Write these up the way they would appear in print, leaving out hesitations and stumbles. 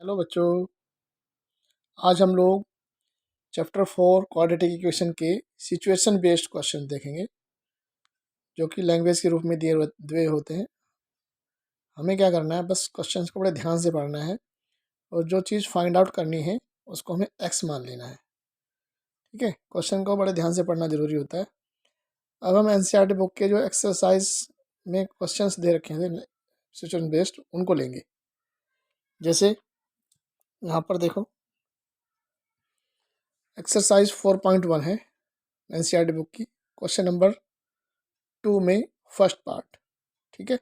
Hello बच्चों, आज हम लोग चैप्टर 4 क्वाड्रेटिक इक्वेशन के सिचुएशन बेस्ड क्वेश्चन देखेंगे जो कि लैंग्वेज के रूप में दिए होते हैं। हमें क्या करना है, बस क्वेश्चंस को बड़े ध्यान से पढ़ना है और जो चीज़ फाइंड आउट करनी है उसको हमें एक्स मान लेना है। ठीक है, क्वेश्चन को बड़े ध्यान से पढ़ना ज़रूरी होता है। अब हम एनसीईआरटी बुक के जो एक्सरसाइज में क्वेश्चंस दे रखे हैं सिचुएशन बेस्ड उनको लेंगे। जैसे यहाँ पर देखो, एक्सरसाइज 4.1 है एनसीईआरटी बुक की, क्वेश्चन नंबर 2 में फर्स्ट पार्ट। ठीक है,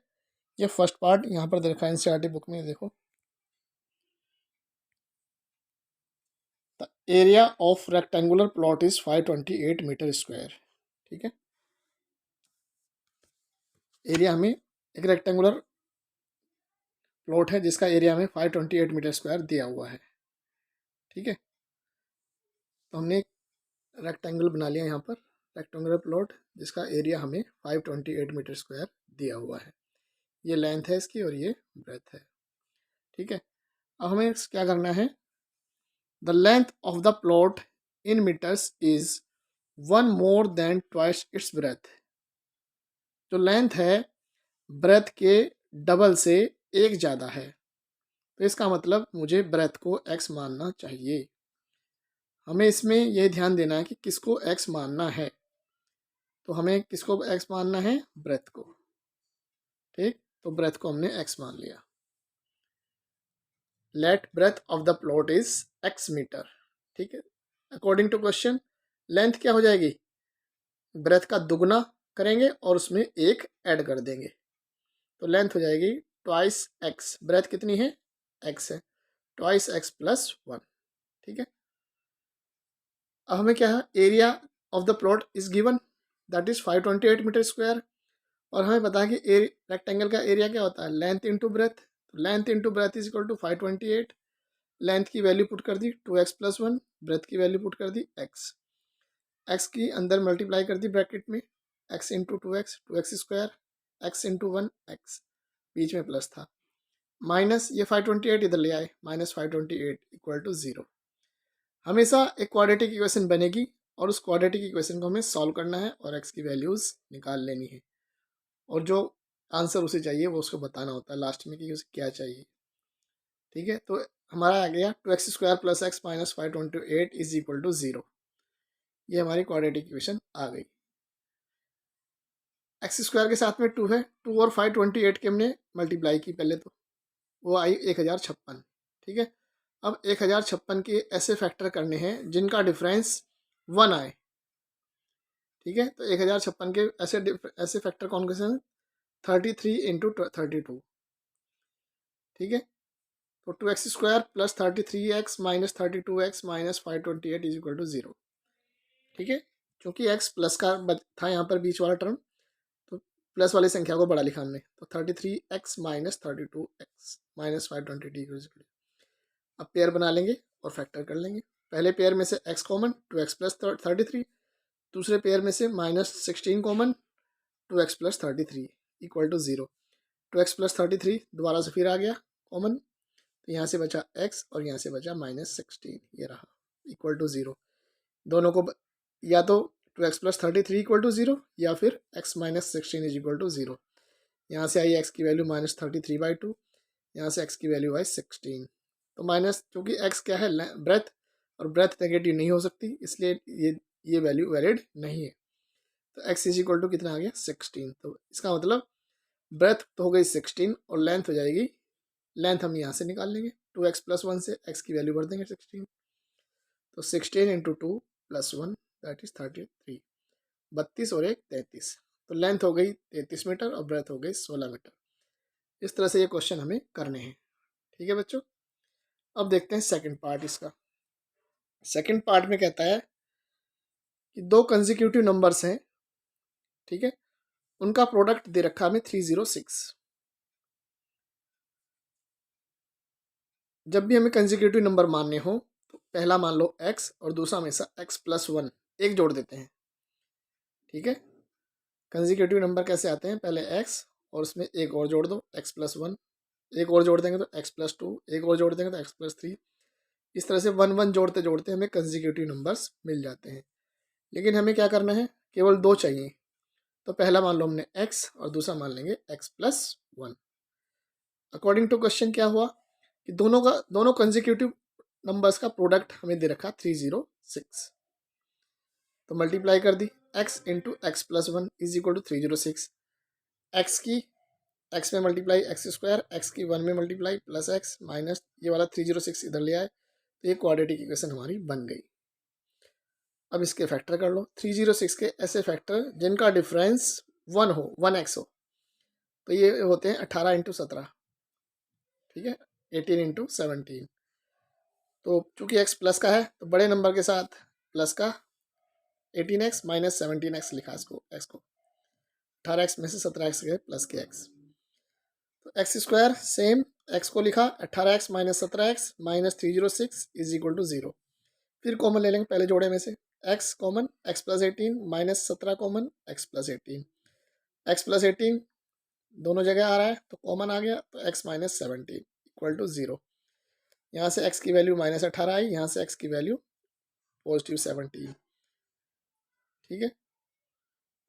ये फर्स्ट पार्ट यहाँ पर देखा है एनसीईआरटी बुक में। देखो, the area of rectangular plot is 528 metre square. ठीक है, एरिया हमें एक रेक्टेंगुलर प्लॉट है जिसका एरिया हमें 528 मीटर स्क्वायर दिया हुआ है। ठीक है, तो हमने एक रेक्टेंगल बना लिया यहाँ पर, रेक्टेंगुलर प्लॉट जिसका एरिया हमें 528 मीटर स्क्वायर दिया हुआ है। ये लेंथ है इसकी और ये ब्रेथ है। ठीक है, अब हमें क्या करना है, the length of the plot in metres is 1 more than twice its breadth. जो लेंथ है ब्रेथ के डबल से एक ज़्यादा है, तो इसका मतलब मुझे ब्रेथ को x मानना चाहिए। हमें इसमें यह ध्यान देना है कि किसको x मानना है, तो हमें किसको x मानना है, ब्रेथ को। ठीक, तो ब्रेथ को हमने x मान लिया। Let breadth of the plot is x metre. ठीक है, अकॉर्डिंग टू क्वेश्चन लेंथ क्या हो जाएगी, ब्रेथ का दुगना करेंगे और उसमें एक ऐड कर देंगे, तो लेंथ हो जाएगी ट्वाइस एक्स। ब्रेथ कितनी है, एक्स है, ट्वाइस एक्स प्लस 1। ठीक है, अब हमें क्या है, area of the plot is given that is 528 metre square, और हमें पता है कि रेक्टेंगल का एरिया क्या होता है, लेंथ इंटू ब्रेथ। तो length into breadth is equal to 528। Length की वैल्यू पुट कर दी 2x प्लस 1, ब्रेथ की वैल्यू पुट कर दी x। x की अंदर मल्टीप्लाई कर दी ब्रैकेट में, x into 2x, 2x square, x into 1 x, बीच में प्लस था, माइनस ये 528 इधर ले आए, माइनस 528 इक्वल टू 0। हमेशा एक क्वाड्रेटिक इक्वेशन बनेगी और उस क्वाड्रेटिक इक्वेशन को हमें सॉल्व करना है और x की वैल्यूज़ निकाल लेनी है, और जो आंसर उसे चाहिए वो उसको बताना होता है लास्ट में कि उसे क्या चाहिए। ठीक है, तो हमारा आ गया 2x square plus x minus 528 is equal to 0। ये हमारी क्वाड्रेटिक इक्वेशन आ गई। एक्स स्क्वायर के साथ में 2 है, 2 और 528 के हमने मल्टीप्लाई की पहले, तो वो आई 1056। ठीक है, अब 1056 के ऐसे फैक्टर करने हैं जिनका डिफरेंस 1 आए। ठीक है, तो 1056 के ऐसे फैक्टर कौन कौन से हैं, 33 इंटू 32। ठीक है, तो 2x square plus 33x minus 32x minus 528 is equal to 0। ठीक है, क्योंकि x प्लस का था यहाँ पर बीच वाला टर्म, तो प्लस वाली संख्या को बड़ा लिखा हमने, तो 33x माइनस 32x माइनस 528। अब पेयर बना लेंगे और फैक्टर कर लेंगे। पहले पेयर में से x कॉमन, 2x प्लस 33। दूसरे पेयर में से minus 16 common, 2x plus 33 equal to 0। 2x plus 33 दोबारा से फिर आ गया कॉमन, तो यहाँ से बचा x और यहाँ से बचा माइनस 16, ये रहा इक्वल टू 0। दोनों को या तो 2x प्लस 33 इक्वल टू 0 या फिर x minus 16 is equal to 0। यहाँ से आई x की वैल्यू माइनस 33/2, यहाँ से x की वैल्यू आई 16। तो माइनस, क्योंकि x क्या है, ब्रेथ, और ब्रेथ नेगेटिव नहीं हो सकती, इसलिए ये वैल्यू वैलिड नहीं है। तो x इज इक्वल टू कितना आ गया, 16। तो इसका मतलब ब्रेथ तो हो गई 16 और लेंथ हो जाएगी, लेंथ हम यहाँ से निकाल लेंगे, 2x प्लस 1 से x की वैल्यू भर देंगे 16। तो 16 इंटू 2 प्लस 1 दैट इज 33, 32 और 1 33। तो लेंथ हो गई 33 मीटर और ब्रेथ हो गई 16 मीटर। इस तरह से ये क्वेश्चन हमें करने हैं। ठीक है बच्चों, अब देखते हैं सेकंड पार्ट इसका। सेकंड पार्ट में कहता है कि दो कंसेक्यूटिव नंबर्स हैं, ठीक है, उनका प्रोडक्ट दे रखा हमें 306। जब भी हमें कंसेक्यूटिव नंबर मानने हो तो पहला मान लो x और दूसरा हमेशा x प्लस 1, एक जोड़ देते हैं। ठीक है, कंसेक्यूटिव नंबर कैसे आते हैं, पहले x और उसमें एक और जोड़ दो x प्लस 1, एक और जोड़ देंगे तो x+2, एक और जोड़ देंगे तो x+3। इस तरह से 1 1 जोड़ते जोड़ते हमें कंसेक्यूटिव नंबर्स मिल जाते हैं। लेकिन हमें क्या करना है, केवल 2 चाहिए। तो पहला मान लो हमने x और दूसरा मान लेंगे x+1। अकॉर्डिंग टू क्वेश्चन क्या हुआ कि दोनों कंसेक्यूटिव नंबर्स का प्रोडक्ट हमें दे रखा 306। तो मल्टीप्लाई कर दी, x into x+1 is equal to 306। x की x में मल्टीप्लाई x², x की 1 में मल्टीप्लाई प्लस x माइनस ये वाला 306 इधर ले आए, तो ये क्वाड्रेटिक इक्वेशन हमारी बन गई। अब इसके फैक्टर कर लो। 306 के ऐसे फैक्टर जिनका डिफरेंस 1 हो, 1x हो, तो ये होते हैं 18 इंटू 17, ठीक है, 18 इंटू 17। तो चूंकि x प्लस का है तो बड़े नंबर के साथ प्लस का 18x माइनस 17x लिखा इसको, x को 18x में से 17x गए प्लस के x, तो x² सेम x को लिखा 18x minus 17x minus 306 is equal to 0। फिर कॉमन ले लेंगे पहले जोड़े में से, x common, x+18 minus 17 common, x+18, x+18 दोनों जगह आ रहा है तो कॉमन आ गया, तो x माइनस 17 इक्वल टू 0। यहाँ से x की वैल्यू माइनस 18 आई, यहाँ से x की वैल्यू पॉजिटिव 17, ठीक है।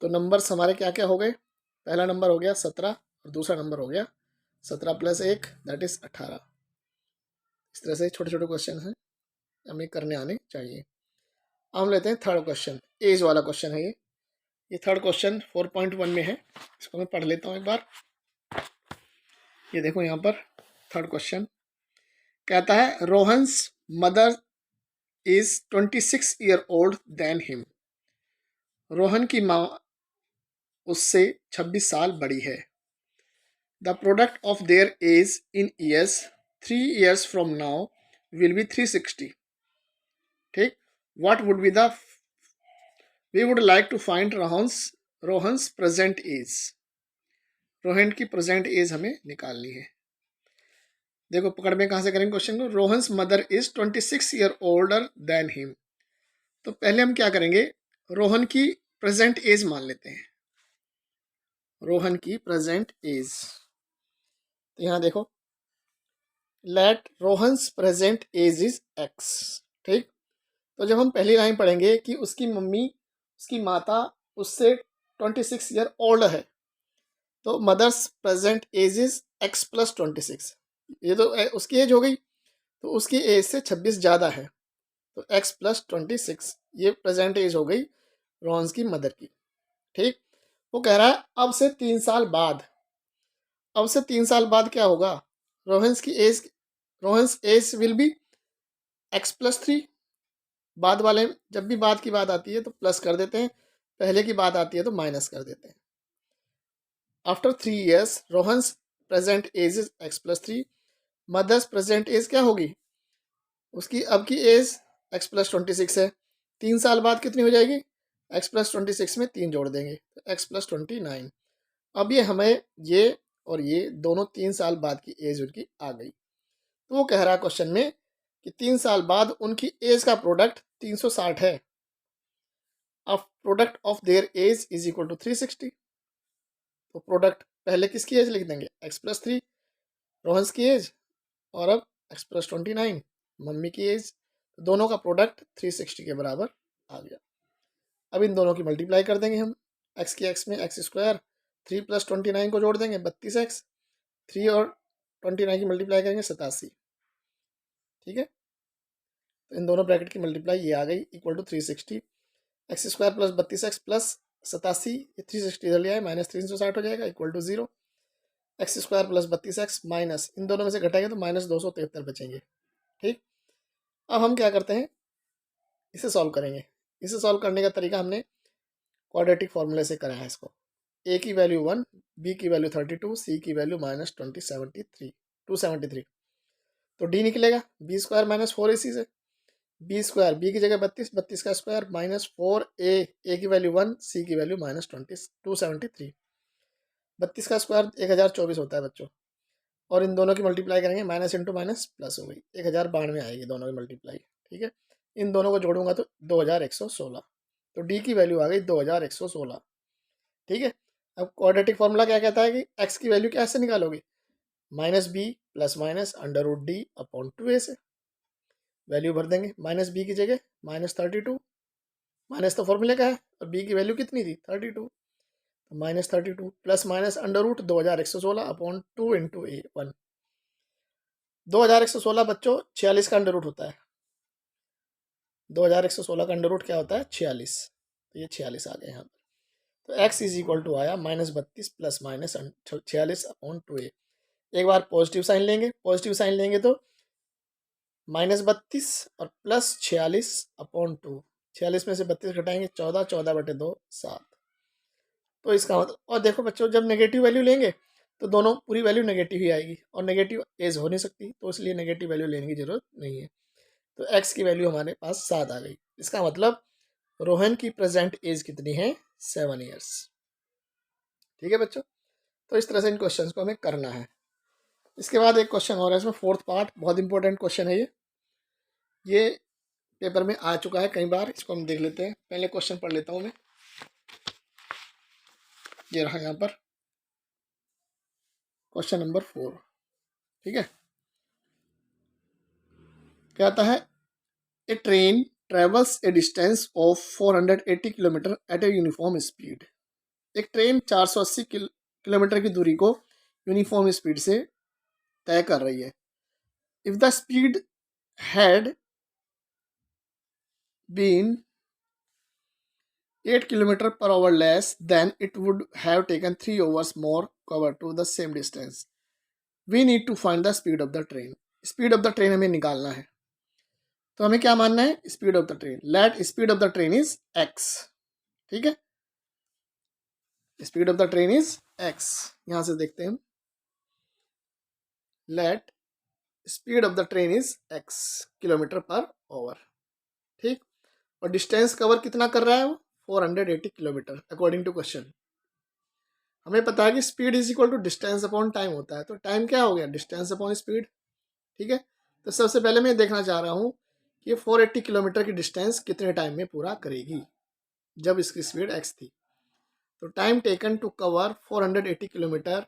तो नंबर्स हमारे क्या क्या हो गए, पहला नंबर हो गया 17 और दूसरा नंबर हो गया 17 + 1 दैट इज 18। इस तरह से छोटे छोटे क्वेश्चन हैं हमें करने आने चाहिए। अब हम लेते हैं थर्ड क्वेश्चन, एज वाला क्वेश्चन है ये थर्ड क्वेश्चन 4.1 में है। इसको मैं पढ़ लेता हूँ एक बार। ये देखो यहाँ पर थर्ड क्वेश्चन कहता है Rohan's mother is 26 year old than him. Rohan की माँ उससे 26 साल बड़ी है। The product of their age in years 3 years from now will be 360। ठीक, what would be the we would like to find Rohan's present age. Rohan की प्रेजेंट एज हमें निकालनी है। देखो पकड़ में कहाँ से करेंगे क्वेश्चन को, Rohan's mother is 26 year older than him. तो पहले हम क्या करेंगे, रोहन की प्रेजेंट एज मान लेते हैं, रोहन की प्रेजेंट एज। तो यहाँ देखो let Rohan's present age is x। ठीक, तो जब हम पहली लाइन पढ़ेंगे कि उसकी मम्मी, उसकी माता उससे 26 ईयर ओल्ड है, तो mother's present age is x+26। ये तो उसकी एज हो गई, तो उसकी एज से 26 ज़्यादा है, तो x+26 ये प्रेजेंट एज हो गई रोहन्स की मदर की। ठीक, वो कह रहा है अब से 3 साल बाद, अब से 3 साल बाद क्या होगा, Rohan's as will be x+3। बाद वाले जब भी बाद की बात आती है तो प्लस कर देते हैं, पहले की बात आती है तो माइनस कर देते हैं। After 3 years Rohan's present age is x+3। Mother's present age क्या होगी, उसकी अब की एज x+26 है। 3 साल बाद कितनी हो जाएगी, x+26 में 3 जोड़ देंगे तो x+29। अब ये हमें ये और ये दोनों 3 साल बाद की एज उनकी आ गई। तो वो कह रहा है क्वेश्चन में कि 3 साल बाद उनकी एज का प्रोडक्ट 360 है। अब product of their age is equal to 360। तो प्रोडक्ट पहले किसकी एज लिख देंगे, x+3 रोहन्स की एज, और अब x+29 मम्मी की एज। दोनों का प्रोडक्ट 360 के बराबर आ गया। अब इन दोनों की मल्टीप्लाई कर देंगे हम, x की x में x², 3 + 29 को जोड़ देंगे 32x, 3 और 29 की मल्टीप्लाई करेंगे 87। ठीक है, तो इन दोनों ब्रैकेट की मल्टीप्लाई ये आ गई equal to 360। x² + 32x plus 87, ये 360 इधर ले आए माइनस 360 हो जाएगा equal to 0। x² + 32x minus इन दोनों में से घटाएंगे तो माइनस 273 बचेंगे। ठीक, अब हम क्या करते हैं, इसे सॉल्व करेंगे। इसे सॉल्व करने का तरीका हमने क्वाड्रेटिक फॉर्मूले से करा है इसको। a की वैल्यू 1, b की वैल्यू 32, c की वैल्यू माइनस 273। तो d निकलेगा b² - 4ac से, b² b की जगह 32, 32 का स्क्वायर माइनस 4a की वैल्यू 1, c की वैल्यू माइनस 273। 32 का स्क्वायर 1024 होता है बच्चों, और इन दोनों की मल्टीप्लाई करेंगे माइनस इंटू माइनस प्लस हो गई, 1092 आएगी दोनों की मल्टीप्लाई। ठीक है, इन दोनों को जोड़ूंगा तो 2116, तो डी की वैल्यू आ गई 2116। ठीक है, अब क्वाड्रेटिक फॉर्मूला क्या कहता है कि एक्स की वैल्यू कैसे निकालोगे, minus b plus minus under root d upon 2a से वैल्यू भर देंगे। माइनस बी की जगह -32, माइनस तो फॉर्मूले का है और बी की वैल्यू कितनी थी 32, तो -32 plus minus under root 2116 upon 2 into A 1। 2116 बच्चों 46 का अंडर रूट होता है। 2116 का अंडर रूट क्या होता है 46, तो ये 46 आ गया यहाँ पर। तो x इज इक्वल टू आया -32 प्लस माइनस 46 अपॉन 2a। एक बार पॉजिटिव साइन लेंगे, पॉजिटिव साइन लेंगे तो -32 और प्लस 46 अपॉन 2, 46 में से 32 घटाएंगे 14, 14/2 7। तो इसका मतलब, और देखो बच्चों जब नेगेटिव वैल्यू लेंगे तो दोनों पूरी वैल्यू नेगेटिव ही आएगी और नेगेटिव एज हो नहीं सकती, तो इसलिए नेगेटिव वैल्यू लेने की जरूरत नहीं है। तो x की वैल्यू हमारे पास 7 आ गई। इसका मतलब रोहन की प्रेजेंट एज कितनी है 7 ईयर्स। ठीक है बच्चों, तो इस तरह से इन क्वेश्चन को हमें करना है। इसके बाद एक क्वेश्चन और है, इसमें फोर्थ पार्ट, बहुत इंपॉर्टेंट क्वेश्चन है ये पेपर में आ चुका है कई बार, इसको हम देख लेते हैं। पहले क्वेश्चन पढ़ लेता हूँ मैं, ये रहा यहाँ पर क्वेश्चन नंबर 4। ठीक है, कहता है a train travels a distance of 480 kilometre at a uniform speed. एक ट्रेन 480 किलोमीटर की दूरी को यूनिफॉर्म स्पीड से तय कर रही है। If the speed had been 8 kilometre per hour less, then it would have taken 3 hours more cover to the same distance. We need to find the speed of the train. Speed of the train हमें निकालना है, तो हमें क्या मानना है speed of the train. Let speed of the train is x। ठीक है, speed of the train is x। यहां से देखते हैं, let speed of the train is x kilometre per our. ठीक, और डिस्टेंस कवर कितना कर रहा है वो 480 किलोमीटर अकॉर्डिंग टू क्वेश्चन। हमें पता है कि speed is equal to distance upon time होता है, तो टाइम क्या हो गया डिस्टेंस अपॉन स्पीड। ठीक है, तो सबसे पहले मैं देखना चाह रहा हूँ कि 480 किलोमीटर की डिस्टेंस कितने टाइम में पूरा करेगी जब इसकी स्पीड x थी। तो time taken to cover 480 kilometre,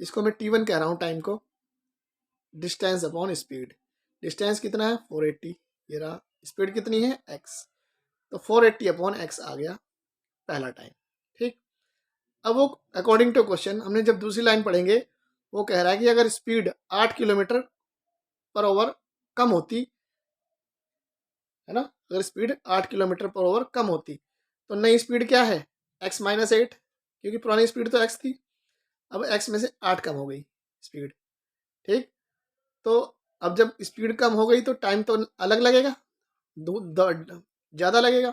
इसको मैं t1 कह रहा हूँ टाइम को, डिस्टेंस अपॉन स्पीड। डिस्टेंस कितना है 480, ये रहा, स्पीड कितनी है x, तो 480 अपॉन x आ गया पहला टाइम। ठीक, अब वो अकॉर्डिंग टू क्वेश्चन हमने जब दूसरी लाइन पढ़ेंगे, वो कह रहा है कि अगर स्पीड 8 किलोमीटर पर आवर कम होती है ना, अगर स्पीड 8 किलोमीटर पर आवर कम होती तो नई स्पीड क्या है x-8, क्योंकि पुरानी स्पीड तो x थी, अब x में से 8 कम हो गई स्पीड। ठीक, तो अब जब स्पीड कम हो गई तो टाइम तो अलग लगेगा, ज़्यादा लगेगा।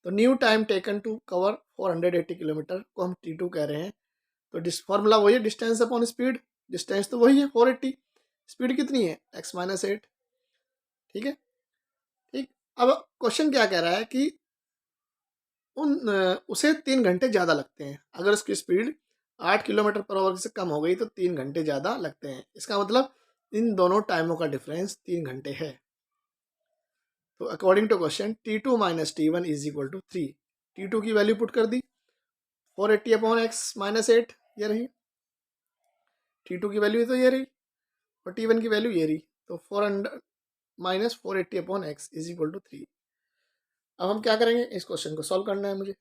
तो new time taken to cover 480 kilometre को हम t2 कह रहे हैं। तो फॉर्मूला वही है डिस्टेंस अपॉन स्पीड, डिस्टेंस तो वही है 480, स्पीड कितनी है x-8। ठीक है, ठीक, अब क्वेश्चन क्या कह रहा है कि उसे 3 घंटे ज़्यादा लगते हैं। अगर उसकी स्पीड 8 किलोमीटर पर आवर से कम हो गई तो 3 घंटे ज़्यादा लगते हैं। इसका मतलब इन दोनों टाइमों का डिफरेंस 3 घंटे है। तो according to question t2 minus t1 is equal to 3। t2 की वैल्यू पुट कर दी 480 अपॉन x-8, ये रही t2 की वैल्यू, तो ये रही, और t1 की वैल्यू ये रही, तो 400 minus 480 upon x is equal to 3। अब हम क्या करेंगे, इस क्वेश्चन को सॉल्व करना है मुझे।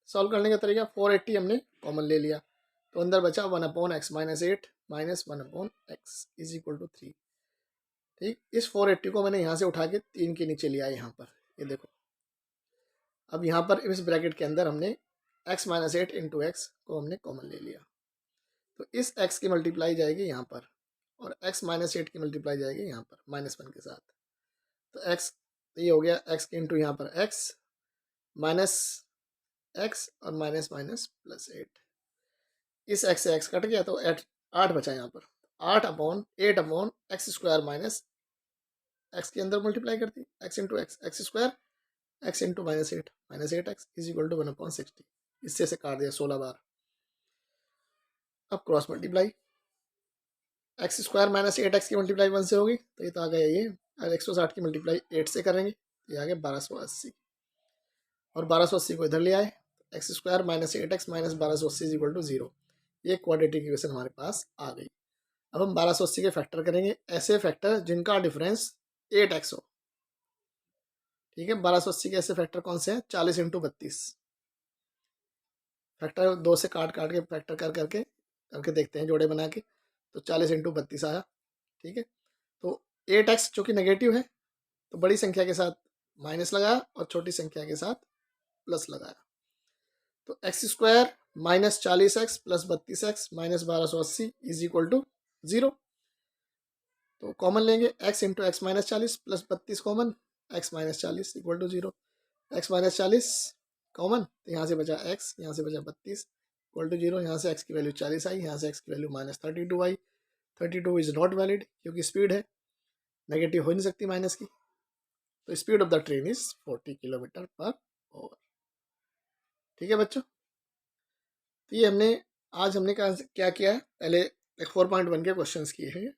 सॉल्व करने का तरीका 480 हमने कॉमन ले लिया, तो अंदर बचा 1 upon x-8 minus 1 upon x is equal to 3। ठीक, इस 480 को मैंने यहाँ से उठा के 3 के नीचे लिया यहाँ पर, ये देखो। अब यहाँ पर इस ब्रैकेट के अंदर हमने x-8 इंटू एक्स को हमने कॉमन ले लिया, तो इस x की मल्टीप्लाई जाएगी यहाँ पर, और x-8 की मल्टीप्लाई जाएगी यहाँ पर -1 के साथ। तो x, ये हो गया x के इंटू यहाँ पर x माइनस x और माइनस माइनस प्लस 8। इस x से x कट गया तो 8 बचा यहाँ पर, 8 upon x square minus x के अंदर मल्टीप्लाई करती x into x square, x into -8 x is equal to 1/60। इससे से काट दिया 16 बार। अब cross multiply, x square minus 8x की मल्टीप्लाई 1 से होगी, तो ये तो आ गया ये। अगर 160 की मल्टीप्लाई 8 से करेंगे तो ये आ गया 1280, और 1280 को इधर ले आए, x square minus 8x minus 1280 is equal to 0। ये क्वाड्रेटिक इक्वेशन हमारे पास आ गई। अब हम 1280 के फैक्टर करेंगे, ऐसे फैक्टर जिनका डिफरेंस 8x हो। ठीक है, 1280 के ऐसे फैक्टर कौन से हैं? 40 इंटू 32। फैक्टर 2 से काट काट के फैक्टर कर करके करके देखते हैं जोड़े बना के, तो 40 इंटू 32 आया। ठीक है, तो 8x जो कि नेगेटिव है, तो बड़ी संख्या के साथ माइनस लगाया और छोटी संख्या के साथ प्लस लगाया। तो x square minus 40x plus 32x minus 1280 is equal to 0। तो कॉमन लेंगे, x into x minus 40 plus 32 common, x minus 40 equal to 0। x minus 40 common, तो यहाँ से बचा x, यहाँ से बचा 32 इक्वल टू 0। यहाँ से x की वैल्यू 40 आई, यहाँ से x की value minus 32 I. 32 is not valid क्योंकि स्पीड है, नेगेटिव हो नहीं सकती माइनस की। तो speed of the train is 40 kilometre per our. ठीक है बच्चों, तो ये हमने आज क्या किया है, पहले 4.1 के क्वेश्चंस किए हैं।